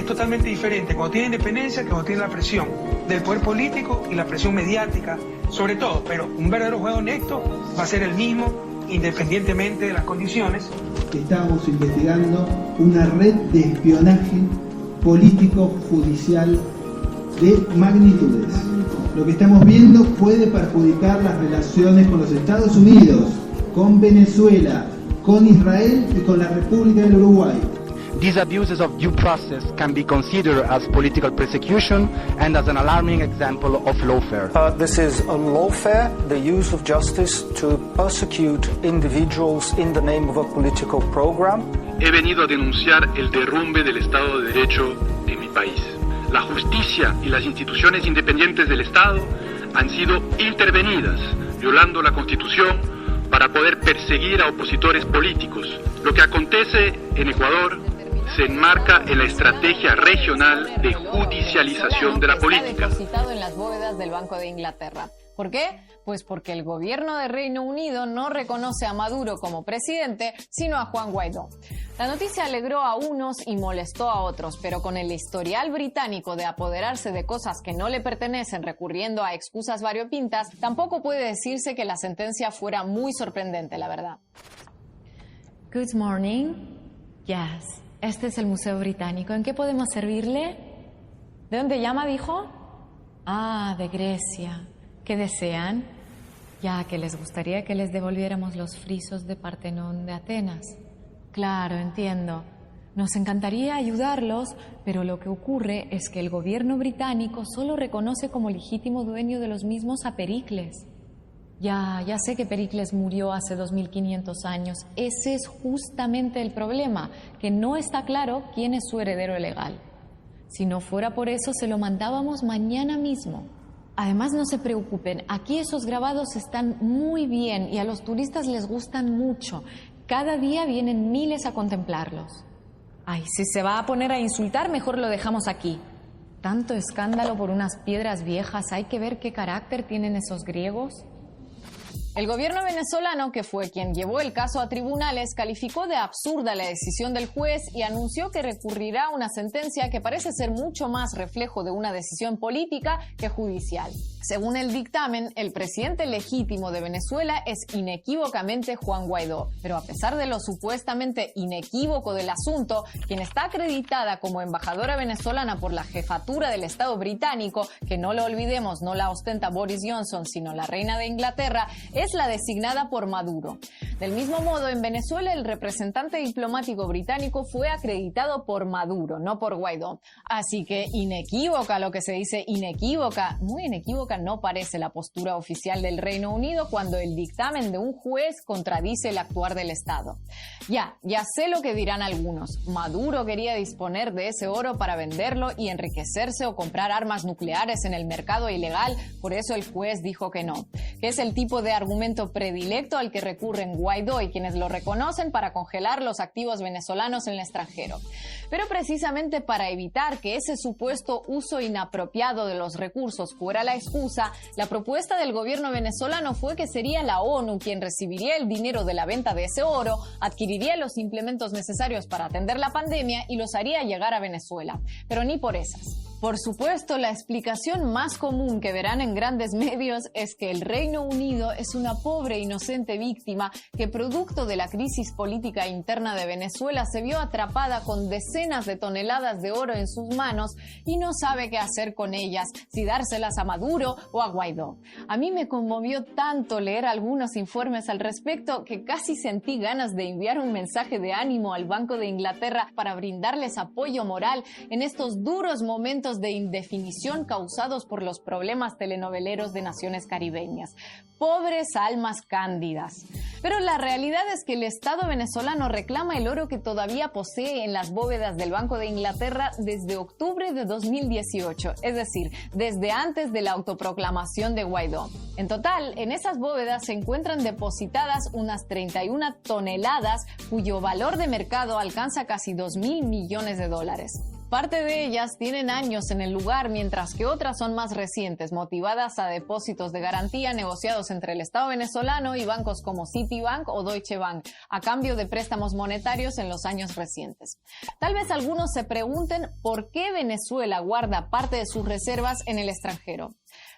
es totalmente diferente cuando tiene independencia que cuando tiene la presión del poder político y la presión mediática, sobre todo. Pero un verdadero juego honesto va a ser el mismo, independientemente de las condiciones. Estamos investigando una red de espionaje político-judicial de magnitudes. Lo que estamos viendo puede perjudicar las relaciones con los Estados Unidos, con Venezuela, con Israel y con la República del Uruguay. These abuses of due process can be considered as political persecution and as an alarming example of lawfare. This is a lawfare, the use of justice to persecute individuals in the name of a political program. He venido a denunciar el derrumbe del Estado de Derecho en mi país. La justicia y las instituciones independientes del Estado han sido intervenidas, violando la Constitución, para poder perseguir a opositores políticos. Lo que acontece en Ecuador se enmarca en la estrategia regional de judicialización de la política. Está depositado en las bóvedas del Banco de Inglaterra. ¿Por qué? Pues porque el gobierno de Reino Unido no reconoce a Maduro como presidente, sino a Juan Guaidó. La noticia alegró a unos y molestó a otros, pero con el historial británico de apoderarse de cosas que no le pertenecen recurriendo a excusas variopintas, tampoco puede decirse que la sentencia fuera muy sorprendente, la verdad. Good morning. Yes. Este es el Museo Británico. ¿En qué podemos servirle? ¿De dónde llama, dijo? Ah, de Grecia. ¿Qué desean? Ya que les gustaría que les devolviéramos los frisos de Partenón de Atenas. Claro, entiendo. Nos encantaría ayudarlos, pero lo que ocurre es que el gobierno británico solo reconoce como legítimo dueño de los mismos a Pericles. Ya sé que Pericles murió hace 2500 años. Ese es justamente el problema, que no está claro quién es su heredero legal. Si no fuera por eso, se lo mandábamos mañana mismo. Además, no se preocupen, aquí esos grabados están muy bien y a los turistas les gustan mucho. Cada día vienen miles a contemplarlos. Ay, si se va a poner a insultar, mejor lo dejamos aquí. Tanto escándalo por unas piedras viejas, hay que ver qué carácter tienen esos griegos. El gobierno venezolano, que fue quien llevó el caso a tribunales, calificó de absurda la decisión del juez y anunció que recurrirá a una sentencia que parece ser mucho más reflejo de una decisión política que judicial. Según el dictamen, el presidente legítimo de Venezuela es inequívocamente Juan Guaidó, pero a pesar de lo supuestamente inequívoco del asunto, quien está acreditada como embajadora venezolana por la jefatura del Estado británico, que no lo olvidemos, no la ostenta Boris Johnson, sino la reina de Inglaterra, es la designada por Maduro. Del mismo modo, en Venezuela el representante diplomático británico fue acreditado por Maduro, no por Guaidó. Así que inequívoca, lo que se dice inequívoca, muy inequívoca no parece la postura oficial del Reino Unido cuando el dictamen de un juez contradice el actuar del Estado. Ya sé lo que dirán algunos. Maduro quería disponer de ese oro para venderlo y enriquecerse o comprar armas nucleares en el mercado ilegal, por eso el juez dijo que no. Que es el tipo de argumento predilecto al que recurren Guaidó y quienes lo reconocen para congelar los activos venezolanos en el extranjero. Pero precisamente para evitar que ese supuesto uso inapropiado de los recursos fuera la excusa, la propuesta del gobierno venezolano fue que sería la ONU quien recibiría el dinero de la venta de ese oro, adquiriría los implementos necesarios para atender la pandemia y los haría llegar a Venezuela. Pero ni por esas. Por supuesto, la explicación más común que verán en grandes medios es que el Reino Unido es una pobre e inocente víctima que, producto de la crisis política interna de Venezuela, se vio atrapada con decenas de toneladas de oro en sus manos y no sabe qué hacer con ellas, si dárselas a Maduro o a Guaidó. A mí me conmovió tanto leer algunos informes al respecto que casi sentí ganas de enviar un mensaje de ánimo al Banco de Inglaterra para brindarles apoyo moral en estos duros momentos de indefinición causados por los problemas telenoveleros de naciones caribeñas. Pobres almas cándidas. Pero la realidad es que el Estado venezolano reclama el oro que todavía posee en las bóvedas del Banco de Inglaterra desde octubre de 2018, es decir, desde antes de la autoproclamación de Guaidó. En total, en esas bóvedas se encuentran depositadas unas 31 toneladas, cuyo valor de mercado alcanza casi $2.000 millones. Parte de ellas tienen años en el lugar, mientras que otras son más recientes, motivadas a depósitos de garantía negociados entre el Estado venezolano y bancos como Citibank o Deutsche Bank, a cambio de préstamos monetarios en los años recientes. Tal vez algunos se pregunten por qué Venezuela guarda parte de sus reservas en el extranjero.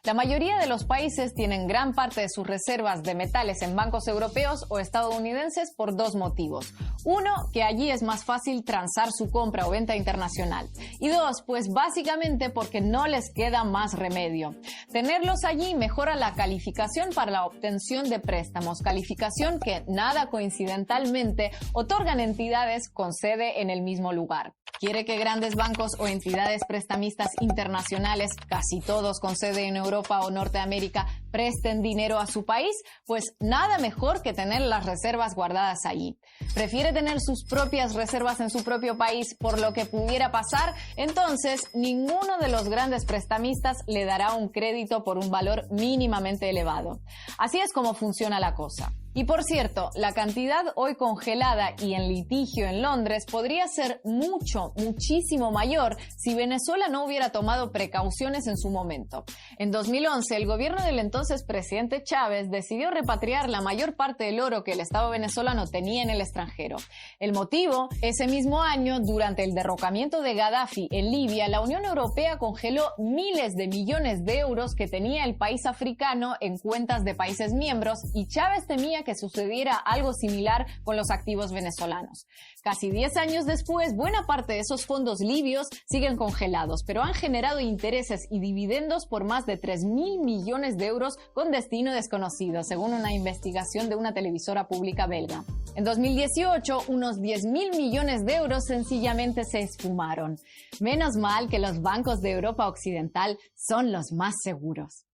La mayoría de los países tienen gran parte de sus reservas de metales en bancos europeos o estadounidenses por dos motivos. Uno, que allí es más fácil transar su compra o venta internacional. Y dos, pues básicamente porque no les queda más remedio. Tenerlos allí mejora la calificación para la obtención de préstamos, calificación que, nada coincidentalmente, otorgan entidades con sede en el mismo lugar. ¿Quiere que grandes bancos o entidades prestamistas internacionales, casi todos con sede en Europa o Norteamérica, presten dinero a su país? Pues nada mejor que tener las reservas guardadas allí. ¿Prefiere tener sus propias reservas en su propio país por lo que pudiera pasar? Entonces, ninguno de los grandes prestamistas le dará un crédito por un valor mínimamente elevado. Así es como funciona la cosa. Y por cierto, la cantidad hoy congelada y en litigio en Londres podría ser muchísimo mayor si Venezuela no hubiera tomado precauciones en su momento. En 2011, el gobierno del entonces presidente Chávez decidió repatriar la mayor parte del oro que el Estado venezolano tenía en el extranjero. El motivo, ese mismo año, durante el derrocamiento de Gaddafi en Libia, la Unión Europea congeló miles de millones de euros que tenía el país africano en cuentas de países miembros y Chávez temía que sucediera algo similar con los activos venezolanos. Casi 10 años después, buena parte de esos fondos libios siguen congelados, pero han generado intereses y dividendos por más de 3.000 millones de euros con destino desconocido, según una investigación de una televisora pública belga. En 2018, unos 10.000 millones de euros sencillamente se esfumaron. Menos mal que los bancos de Europa Occidental son los más seguros.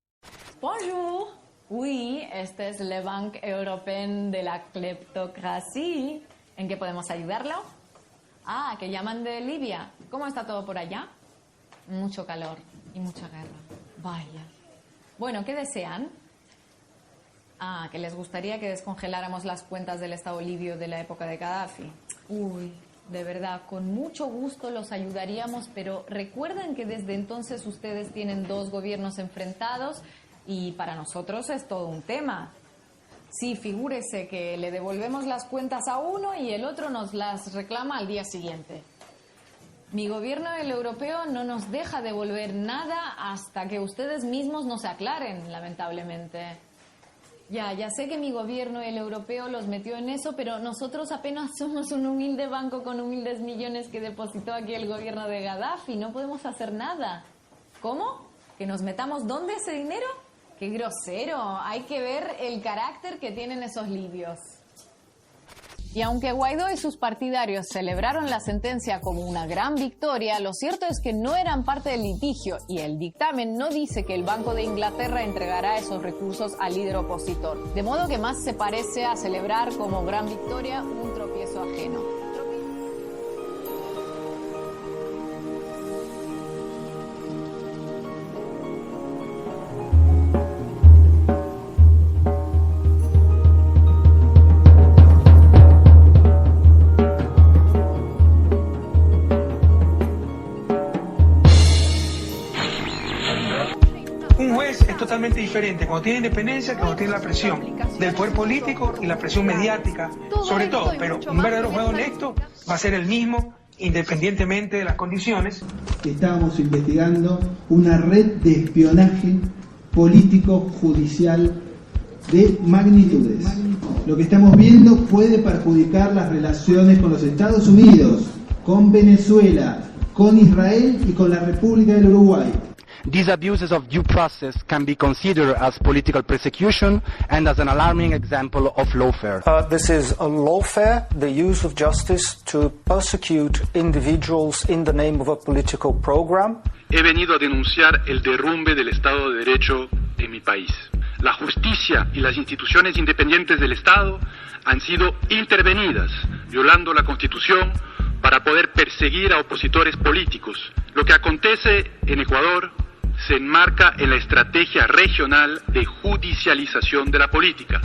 Bonjour. Oui, este es Le Banque Européen de la Kleptocratie. ¿En qué podemos ayudarlo? Ah, que llaman de Libia. ¿Cómo está todo por allá? Mucho calor y mucha guerra. Vaya. Bueno, ¿qué desean? Ah, que les gustaría que descongeláramos las cuentas del Estado libio de la época de Gaddafi. Uy, de verdad, con mucho gusto los ayudaríamos, pero recuerden que desde entonces ustedes tienen dos gobiernos enfrentados y para nosotros es todo un tema. Sí, figúrese que le devolvemos las cuentas a uno y el otro nos las reclama al día siguiente. Mi gobierno, el europeo, no nos deja devolver nada hasta que ustedes mismos nos aclaren, lamentablemente. Ya sé que mi gobierno, el europeo, los metió en eso, pero nosotros apenas somos un humilde banco con humildes millones que depositó aquí el gobierno de Gaddafi. No podemos hacer nada. ¿Cómo? ¿Que nos metamos dónde ese dinero? ¡Qué grosero! Hay que ver el carácter que tienen esos libios. Y aunque Guaidó y sus partidarios celebraron la sentencia como una gran victoria, lo cierto es que no eran parte del litigio y el dictamen no dice que el Banco de Inglaterra entregará esos recursos al líder opositor. De modo que más se parece a celebrar como gran victoria un tropiezo ajeno. Totalmente diferente cuando tiene independencia que cuando tiene la presión del poder político y la presión mediática, sobre todo, pero un verdadero juego honesto va a ser el mismo independientemente de las condiciones. Estábamos investigando una red de espionaje político judicial de magnitudes. Lo que estamos viendo puede perjudicar las relaciones con los Estados Unidos, con Venezuela, con Israel y con la República del Uruguay. These abuses of due process can be considered as political persecution and as an alarming example of lawfare. This is a lawfare, the use of justice to persecute individuals in the name of a political program. He venido a denunciar el derrumbe del Estado de Derecho en mi país. La justicia y las instituciones independientes del Estado han sido intervenidas, violando la Constitución, para poder perseguir a opositores políticos. Lo que acontece en Ecuador se enmarca en la estrategia regional de judicialización de la política,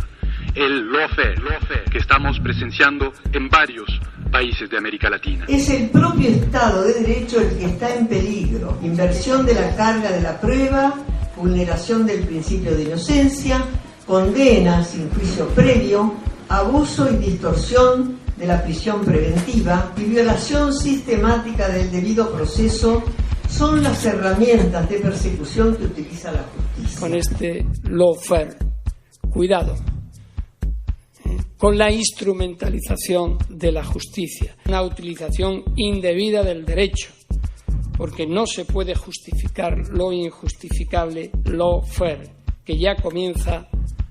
el lawfare que estamos presenciando en varios países de América Latina. Es el propio Estado de Derecho el que está en peligro. Inversión de la carga de la prueba, vulneración del principio de inocencia, condena sin juicio previo, abuso y distorsión de la prisión preventiva y violación sistemática del debido proceso son las herramientas de persecución que utiliza la justicia. Con este lawfare, cuidado con la instrumentalización de la justicia, una utilización indebida del derecho, porque no se puede justificar lo injustificable, lawfare, que ya comienza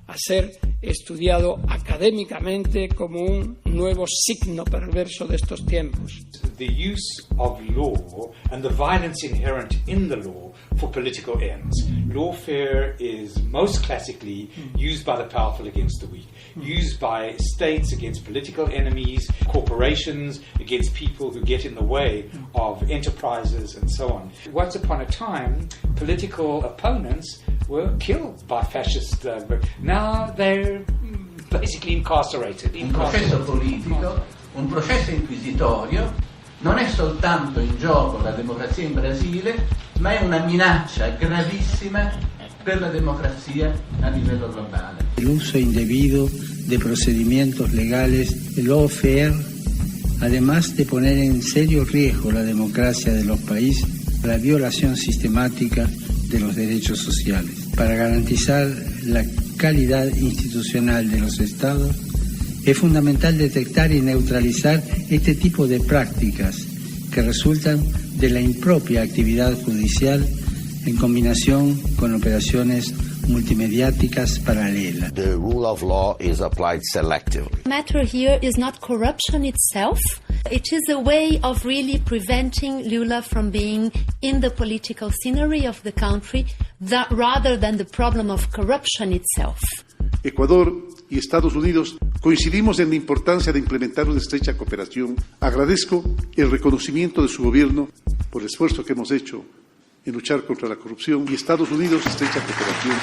a ser estudiado académicamente como un nuevo signo perverso de estos tiempos. The use of law and the violence inherent in the law for political ends. Lawfare is most classically used by the powerful against the weak, used by states against political enemies, corporations against people who get in the way of enterprises and so on. Once upon a time, political opponents were killed by fascist now they're basically incarcerated. Un processo politico, un processo inquisitorio, non è soltanto in gioco la democrazia in Brasile, ma è una minaccia gravissima per la democrazia a livello globale. El uso indebido de procedimientos legales, el lawfare, además de poner en serio riesgo la democracia de los países, la violación sistemática de los derechos sociales. Para garantizar la calidad institucional de los Estados, es fundamental detectar y neutralizar este tipo de prácticas que resultan de la impropia actividad judicial en combinación con operaciones multimediáticas paralelas. The rule of law is applied selectively. The matter here is not corruption itself. It is a way of really preventing Lula from being in the political scenery of the country rather than the problem of corruption itself. Ecuador y Estados Unidos coincidimos en la importancia de implementar una estrecha cooperación. Agradezco el reconocimiento de su gobierno por el esfuerzo que hemos hecho en luchar contra la corrupción y Estados Unidos estrecha cooperación.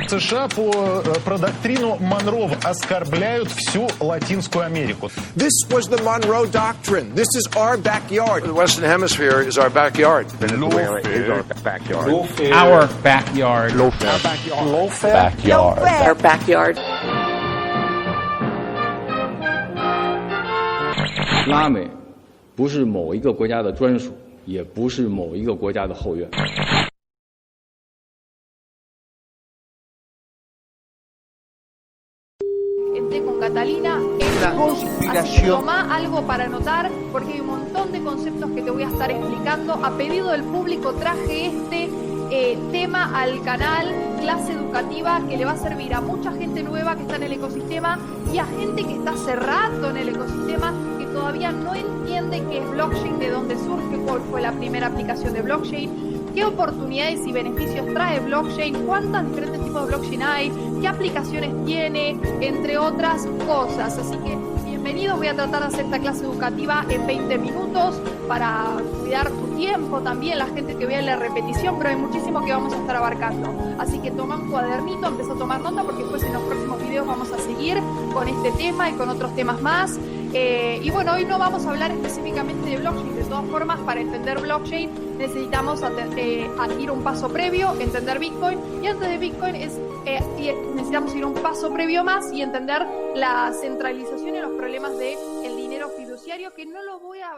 США про доктрину Монро оскорбляют всю Латинскую Америку. This was the Monroe Doctrine. This is our backyard. The Western Hemisphere is our backyard. Venezuela is our backyard. Our backyard. Lawfare. Backyard. Our backyard. 拉美不是某一个国家的专属，也不是某一个国家的后院。Con Catalina en la conspiración. Toma algo para anotar porque hay un montón de conceptos que te voy a estar explicando. A pedido del público traje este tema al canal, clase educativa que le va a servir a mucha gente nueva que está en el ecosistema y a gente que está hace rato en el ecosistema que todavía no entiende qué es blockchain, de dónde surge, cuál fue la primera aplicación de blockchain, qué oportunidades y beneficios trae blockchain, cuántos diferentes tipos de blockchain hay, qué aplicaciones tiene, entre otras cosas. Así que bienvenidos, voy a tratar de hacer esta clase educativa en 20 minutos para cuidar tu tiempo también, la gente que vea la repetición, pero hay muchísimo que vamos a estar abarcando. Así que toma un cuadernito, empieza a tomar nota porque después en los próximos videos vamos a seguir con este tema y con otros temas más. Y bueno, hoy no vamos a hablar específicamente de blockchain. De todas formas, para entender blockchain necesitamos ir un paso previo, entender Bitcoin. Y antes de Bitcoin necesitamos ir un paso previo más y entender la centralización y los problemas del dinero fiduciario, que no lo voy a